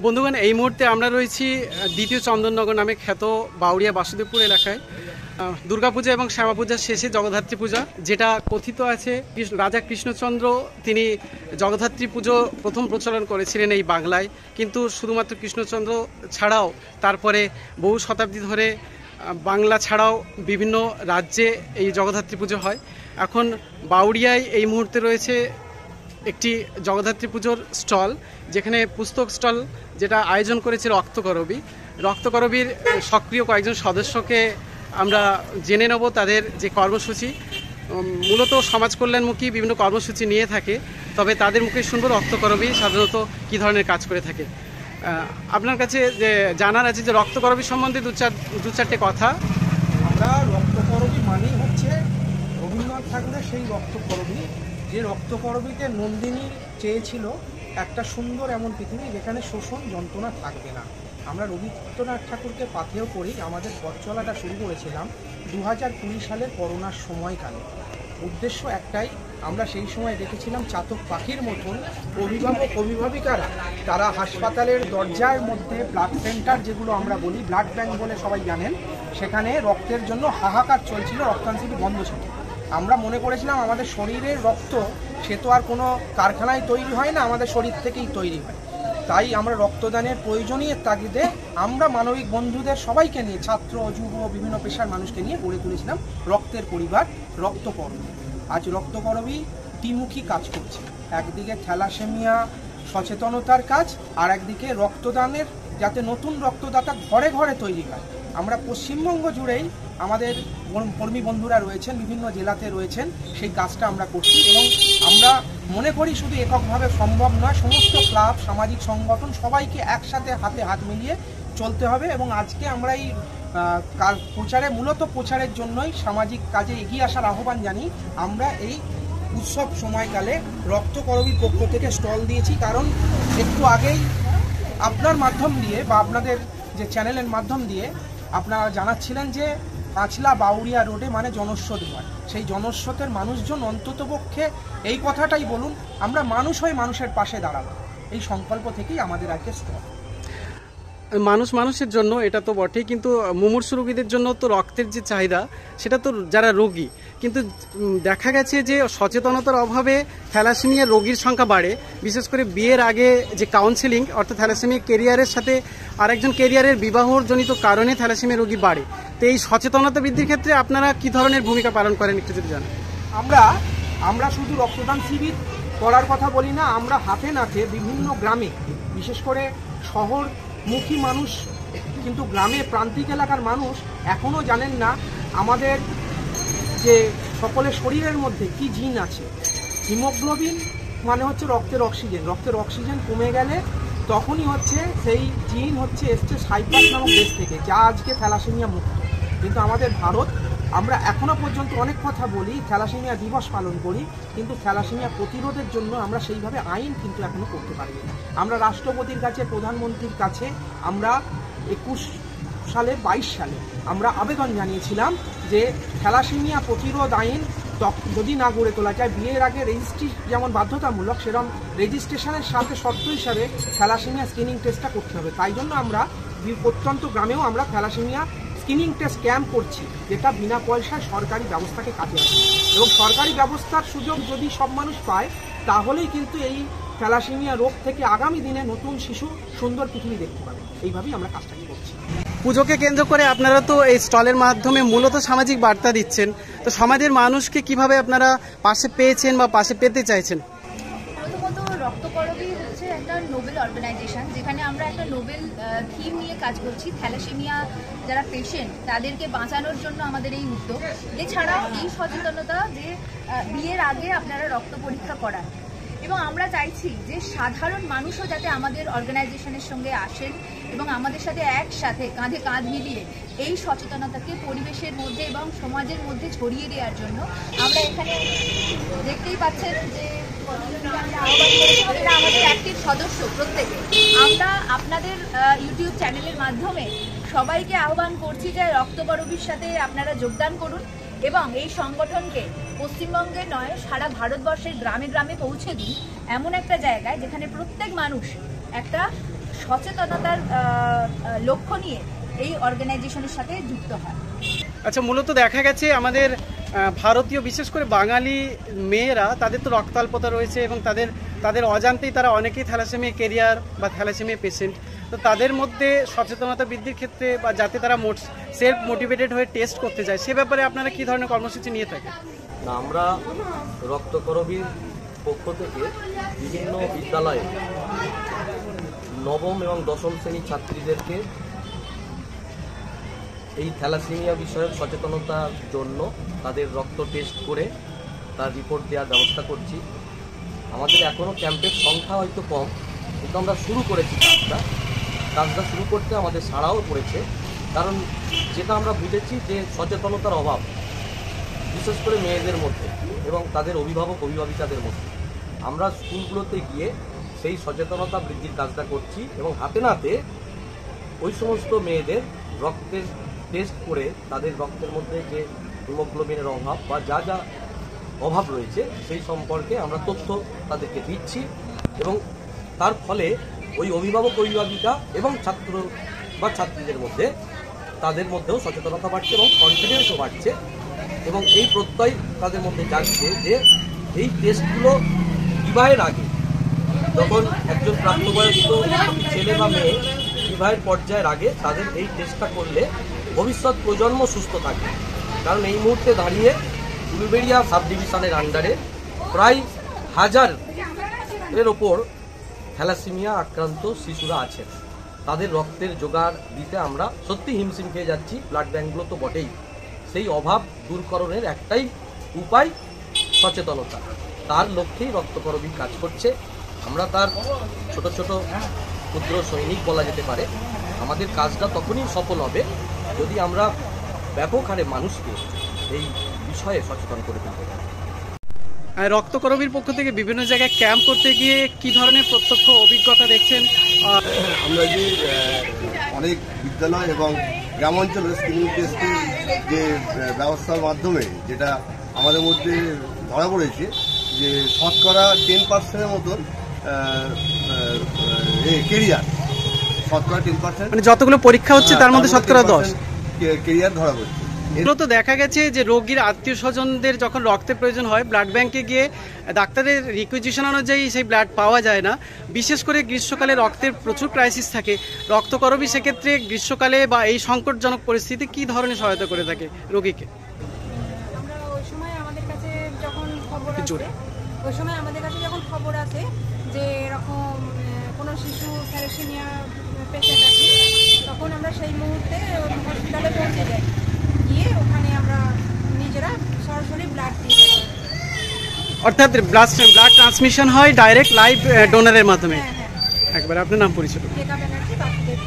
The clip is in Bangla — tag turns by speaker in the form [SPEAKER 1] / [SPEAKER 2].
[SPEAKER 1] বন্ধুগণ, এই মুহূর্তে আমরা রয়েছি দ্বিতীয় চন্দননগর নামে খ্যাত বাউরিয়া বাসুদেবপুর এলাকায়। দুর্গাপূজা এবং শ্যামাপূজার শেষে জগদ্ধাত্রী পূজা, যেটা কথিত আছে রাজা কৃষ্ণচন্দ্র তিনি জগদ্ধাত্রী পুজো প্রথম প্রচলন করেছিলেন এই বাংলায়। কিন্তু শুধুমাত্র কৃষ্ণচন্দ্র ছাড়াও তারপরে বহু শতাব্দী ধরে বাংলা ছাড়াও বিভিন্ন রাজ্যে এই জগদ্ধাত্রী পুজো হয়। এখন বাউরিয়ায় এই মুহূর্তে রয়েছে একটি জগদ্ধাত্রী পুজোর স্টল, যেখানে পুস্তক স্টল যেটা আয়োজন করেছে রক্তকরবীর সক্রিয় কয়েকজন সদস্যকে আমরা জেনে নেব তাদের যে কর্মসূচি। মূলত সমাজ কল্যাণমুখী বিভিন্ন কর্মসূচি নিয়ে থাকে, তবে তাদের মুখে শুনবো রক্তকরবী সাধারণত কী ধরনের কাজ করে থাকে। আপনার কাছে যে জানার আছে যে রক্তকরবী সম্বন্ধে দু চারটে কথা।
[SPEAKER 2] আমরা রক্তকরবী মানেই হচ্ছে রবীন্দ্রনাথ ঠাকুরের সেই রক্তকরবী, যে রক্তকরবীতে নন্দিনী চেয়েছিল একটা সুন্দর এমন পৃথিবী যেখানে শোষণ যন্ত্রণা থাকবে না। আমরা রবীন্দ্রনাথ ঠাকুরকে পাথেয় করেই আমাদের পথ চলাটা শুরু করেছিলাম 2020 সালের করোনার সময়কালে। উদ্দেশ্য একটাই, আমরা সেই সময় দেখেছিলাম চাতক পাখির মতন অভিভাবক অভিভাবিকারা তারা হাসপাতালের দরজার মধ্যে ব্লাড সেন্টার, যেগুলো আমরা বলি ব্লাড ব্যাংক বলে সবাই জানেন, সেখানে রক্তের জন্য হাহাকার চলছিল, রক্তদান শিবির বন্ধ ছিল। আমরা মনে করেছিলাম আমাদের শরীরের রক্ত সে তো আর কোনো কারখানায় তৈরি হয় না, আমাদের শরীর থেকেই তৈরি হয়। তাই আমরা রক্তদানের প্রয়োজনীয় তাগিদে আমরা মানবিক বন্ধুদের সবাইকে নিয়ে, ছাত্র যুব বিভিন্ন পেশার মানুষকে নিয়ে গড়ে তুলেছিলাম রক্তের পরিবার রক্তকরবী। আজ রক্তকরবী দ্বিমুখী কাজ করছে, একদিকে থ্যালাসেমিয়া সচেতনতার কাজ, আর একদিকে রক্তদানের, যাতে নতুন রক্তদাতা ঘরে ঘরে তৈরি হয়। আমরা পশ্চিমবঙ্গ জুড়েই আমাদের কর্মী বন্ধুরা রয়েছেন, বিভিন্ন জেলাতে রয়েছেন, সেই কাজটা আমরা করছি এবং আমরা মনে করি শুধু এককভাবে সম্ভব নয়, সমস্ত ক্লাব সামাজিক সংগঠন সবাইকে একসাথে হাতে হাত মিলিয়ে চলতে হবে। এবং আজকে আমরা এই মূলত প্রচারের জন্যই সামাজিক কাজে এগিয়ে আসার আহ্বান জানি। আমরা এই উৎসব সময়কালে রক্তকরবীর পক্ষ থেকে স্টল দিয়েছি, কারণ একটু আগেই আপনার মাধ্যম দিয়ে বা আপনাদের যে চ্যানেলের মাধ্যম দিয়ে আপনারা জানাচ্ছিলেন যে পাঁচলা বাউরিয়া রোডে মানে জনস্রোত হয়, সেই জনস্রোতের মানুষজন অন্ততপক্ষে এই কথাটাই বলুন, আমরা মানুষ হয়ে মানুষের পাশে দাঁড়াবো, এই সংকল্প থেকেই আমাদের আজকে স্টল।
[SPEAKER 1] মানুষের জন্য এটা তো বটেই, কিন্তু মুমূর্ষু রোগীদের জন্য তো রক্তের যে চাহিদা সেটা তো যারা রোগী, কিন্তু দেখা গেছে যে সচেতনতার অভাবে থ্যালাসেমিয়া রোগীর সংখ্যা বাড়ে। বিশেষ করে বিয়ের আগে যে কাউন্সেলিং, অর্থাৎ থ্যালাসেমিয়া কেরিয়ারের সাথে আরেকজন কেরিয়ারের বিবাহজনিত কারণে থ্যালাসেমিয়া রোগী বাড়ে। তো এই সচেতনতা বৃদ্ধির ক্ষেত্রে আপনারা কি ধরনের ভূমিকা পালন করেন একটু যদি জানেন।
[SPEAKER 2] আমরা শুধু রক্তদান শিবির করার কথা বলি না, আমরা হাতে নাতে বিভিন্ন গ্রামে, বিশেষ করে শহরমুখী মানুষ কিন্তু গ্রামে প্রান্তিক এলাকার মানুষ এখনও জানেন না আমাদের যে সকলের শরীরের মধ্যে কি জিন আছে। হিমোগ্লোবিন মানে হচ্ছে রক্তের অক্সিজেন কমে গেলে তখনই হচ্ছে সেই জিন এসছে সাইপ্রাস নামক দেশ থেকে, যা আজকে থ্যালাসেমিয়া মুক্ত। কিন্তু আমাদের ভারত, আমরা এখনো পর্যন্ত অনেক কথা বলি, থ্যালাসেমিয়া দিবস পালন করি, কিন্তু থ্যালাসেমিয়া প্রতিরোধের জন্য আমরা সেইভাবে আইন কিন্তু এখনো করতে পারিনি। আমরা রাষ্ট্রপতির কাছে, প্রধানমন্ত্রীর কাছে আমরা 22 সালে আমরা আবেদন জানিয়েছিলাম যে থ্যালাসেমিয়া প্রতিরোধ আইন যদি না গড়ে তোলা যায়, বিয়ের আগে রেজিস্ট্রি যেমন বাধ্যতামূলক, সেরকম রেজিস্ট্রেশনের সাথে শর্ত হিসাবে থ্যালাসেমিয়া স্ক্রিনিং টেস্টটা করতে হবে। তাই জন্য আমরা প্রত্যন্ত গ্রামেও আমরা থ্যালাসেমিয়া স্ক্রিনিং টেস্ট ক্যাম্প করছি, যেটা বিনা পয়সায় সরকারি ব্যবস্থাকে কাজে আসে। এবং সরকারি ব্যবস্থার সুযোগ যদি সব মানুষ পায়, তাহলেই কিন্তু এই থ্যালাসেমিয়া রোগ থেকে আগামী দিনে নতুন শিশু সুন্দর পৃথিবী দেখতে পাবে। এইভাবেই আমরা কাজটাকে করছি।
[SPEAKER 1] পুজোকে কেন্দ্র করে আপনারা তো এই স্টলের মাধ্যমে মূলত সামাজিক বার্তা দিচ্ছেন, তো সমাজের মানুষকে কিভাবে আপনারা পাশে পেয়েছেন বা পাশে পেতে চাইছেন?
[SPEAKER 3] প্রথমত রক্তকরবী হচ্ছে একটা নোবেল অর্গানাইজেশন, যেখানে আমরা একটা নোবেল থিম নিয়ে কাজ করছি। থ্যালাসেমিয়া যারা পেশেন্ট তাদেরকে বাঁচানোর জন্য আমাদের এই উদ্যোগ। এছাড়াও এই সচেতনতা যে বিয়ের আগে আপনারা রক্ত পরীক্ষা করান, এবং আমরা চাইছি যে সাধারণ মানুষও যাতে আমাদের অর্গানাইজেশনের সঙ্গে আসেন এবং আমাদের সাথে একসাথে কাঁধে কাঁধ মিলিয়ে এই সচেতনতাকে পরিবেশের মধ্যে এবং সমাজের মধ্যে ছড়িয়ে দেওয়ার জন্য আমরা এখানে দেখতেই পাচ্ছেন যে এরা আমাদের অ্যাক্টিভ সদস্য প্রত্যেকে। আমরা আপনাদের ইউটিউব চ্যানেলের মাধ্যমে সবাইকে আহ্বান করছি যে রক্তকরবীর সাথে আপনারা যোগদান করুন এবং এই সংগঠনকে পশ্চিমবঙ্গে নয় সারা ভারতবর্ষের গ্রামে গ্রামে পৌঁছে দিন, এমন একটা জায়গায় যেখানে প্রত্যেক মানুষ একটা সচেতনতার লক্ষ্য নিয়ে এই অর্গানাইজেশনের সাথে যুক্ত হয়।
[SPEAKER 1] আচ্ছা, মূলত দেখা গেছে আমাদের ভারতীয় বিশেষ করে বাঙালি মেয়েরা তাদের তো রক্তাল্পতা রয়েছে এবং তাদের অজান্তেই তারা অনেকেই থ্যালাসেমিয়া ক্যারিয়ার বা থ্যালাসেমিয়া পেশেন্ট। তো তাদের মধ্যে সচেতনতা বৃদ্ধির ক্ষেত্রে বা যাতে তারা সেলফ মোটিভেটেড হয়ে টেস্ট করতে যায়, সে ব্যাপারে আপনারা কী ধরনের কর্মসূচি নিয়ে থাকেন?
[SPEAKER 4] না, আমরা রক্তকরবীর পক্ষ থেকে বিভিন্ন বিদ্যালয়ে নবম এবং দশম শ্রেণীর ছাত্রীদেরকে এই থ্যালাসেমিয়া বিষয়ক সচেতনতার জন্য তাদের রক্ত টেস্ট করে তার রিপোর্ট দেওয়ার ব্যবস্থা করছি। আমাদের এখনও ক্যাম্পের সংখ্যা হয়তো কম, কিন্তু আমরা শুরু করেছি কাজটা শুরু করতে আমাদের সাড়াও পড়েছে। কারণ যেটা আমরা বুঝেছি যে সচেতনতার অভাব, বিশেষ করে মেয়েদের মধ্যে এবং তাদের অভিভাবিকাদের মধ্যে। আমরা স্কুলগুলোতে গিয়ে সেই সচেতনতা বৃদ্ধির কাজটা করছি এবং হাতে নাতে ওই সমস্ত মেয়েদের রক্তের টেস্ট করে তাদের রক্তের মধ্যে যে হিমোগ্লোবিনের অভাব বা যা যা অভাব রয়েছে সেই সম্পর্কে আমরা তথ্য তাদেরকে দিচ্ছি এবং তার ফলে ওই অভিভাবিকা এবং ছাত্র বা ছাত্রীদের মধ্যে তাদের মধ্যেও সচেতনতা বাড়ছে এবং কনফিডেন্সও বাড়ছে এবং এই প্রত্যয় তাদের মধ্যে জাগছে যে এই টেস্টগুলো বিবাহের আগে, যখন একজন প্রাপ্তবয়স্ক ছেলে বা মেয়ে বিবাহের পর্যায়ের আগে তাদের এই টেস্টটা করলে ভবিষ্যৎ প্রজন্ম সুস্থ থাকবে। কারণ এই মুহূর্তে দাঁড়িয়ে উলুবেড়িয়া সাব ডিভিশনের আন্ডারে প্রায় 1000-এর ওপর থ্যালাসেমিয়া আক্রান্ত শিশুরা আছেন। তাদের রক্তের জোগাড় দিতে আমরা সত্যি হিমশিম খেয়ে যাচ্ছি। ব্লাড ব্যাঙ্কগুলো তো বটেই, সেই অভাব দূরকরণের একটাই উপায় সচেতনতা। তার লক্ষ্যেই রক্তকরবী কাজ করছে। আমরা তার ছোট ছোট ক্ষুদ্র সৈনিক বলা যেতে পারে। আমাদের কাজটা তখনই সফল হবে যদি আমরা ব্যাপক হারে মানুষকে এই বিষয়ে সচেতন করে তুলতে পারি।
[SPEAKER 1] রক্তকরবীর পক্ষ থেকে বিভিন্ন জায়গায় ক্যাম্প করতে গিয়ে কি ধরনের প্রত্যক্ষ অভিজ্ঞতা দেখছেন?
[SPEAKER 5] আমরা যে অনেক বিদ্যালয় এবং গ্রামাঞ্চলের স্ক্রিনিং টেস্টের যে ব্যবস্থার মাধ্যমে যেটা আমাদের মধ্যে ধরা পড়েছে যে শতকরা 10%-এর মতন কেরিয়ার, শতকরা 10%,
[SPEAKER 1] মানে যতগুলো পরীক্ষা হচ্ছে তার মধ্যে শতকরা 10
[SPEAKER 5] কেরিয়ার ধরা পড়ছে।
[SPEAKER 1] এগুলো তো দেখা গেছে যে রোগীর আত্মীয় স্বজনদের যখন রক্তের প্রয়োজন হয় ব্লাড ব্যাংকে গিয়ে ডাক্তারের রিকুইজিশন অনুযায়ী সেই ব্লাড পাওয়া যায় না। বিশেষ করে গ্রীষ্মকালে রক্তের প্রচুর ক্রাইসিস থাকে। রক্তকরবী সেক্ষেত্রে গ্রীষ্মকালে বা এই সংকটজনক পরিস্থিতি কি ধরনের সহায়তা করে থাকে রোগীকে?
[SPEAKER 6] আমরা ওই সময় আমাদের কাছে যখন খবর আসে যে এরকম কোনো শিশু থ্যালাসেমিয়া পেশেন্ট আছে, তখন আমরা সেই মুহূর্তে হসপিটালে পৌঁছে যাই। গিয়ে ওখানে আমরা নিজেরা সরাসরি ব্লাড দিয়ে দিই।
[SPEAKER 1] অর্থাৎ ব্লাড ট্রান্সমিশন হয় ডাইরেক্ট লাইভ ডোনারের মাধ্যমে। একবার আপনার নাম পরিচয়।
[SPEAKER 6] রেখা ব্যানার্জি, বাসুদেব।